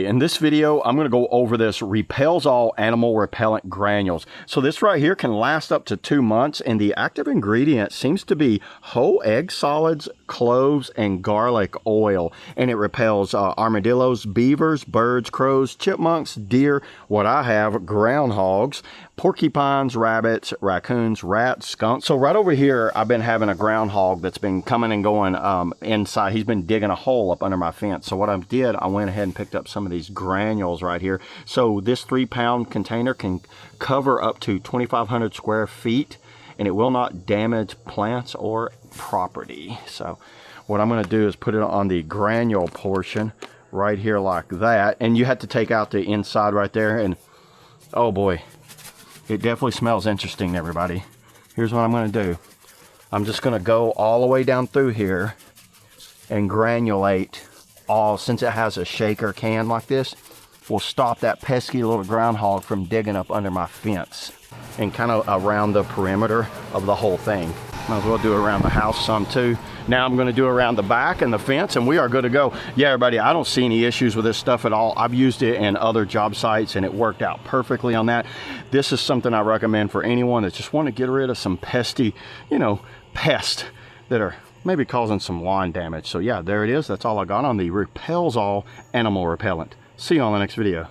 everybody, in this video I'm going to go over this Repels-All animal repellent granules. So this right here can last up to 2 months, and the active ingredient seems to be whole egg solids, cloves, and garlic oil, and it repels armadillos, beavers, birds, crows, chipmunks, deer, what I have, groundhogs, porcupines, rabbits, raccoons, rats, skunks. So right over here I've been having a groundhog that's been coming and going inside. He's been digging a hole up under my fence. So what I did, I went ahead and picked up some of these granules right here. So this 3-pound container can cover up to 2,500 square feet, and it will not damage plants or property. So what I'm going to do is put it on the granule portion right here like that, and you have to take out the inside right there, and oh boy, it definitely smells interesting, everybody. Here's what I'm going to do. I'm just going to go all the way down through here and granulate all. Since it has a shaker can like this, will stop that pesky little groundhog from digging up under my fence, and kind of around the perimeter of the whole thing. Might as well do it around the house some too. Now I'm going to do around the back and the fence, and we are good to go. Yeah, everybody, I don't see any issues with this stuff at all. I've used it in other job sites and it worked out perfectly on that. This is something I recommend for anyone that just want to get rid of some pesty, pests that are maybe causing some lawn damage. So yeah, there it is. That's all I got on the Repels-All animal repellent. See you on the next video.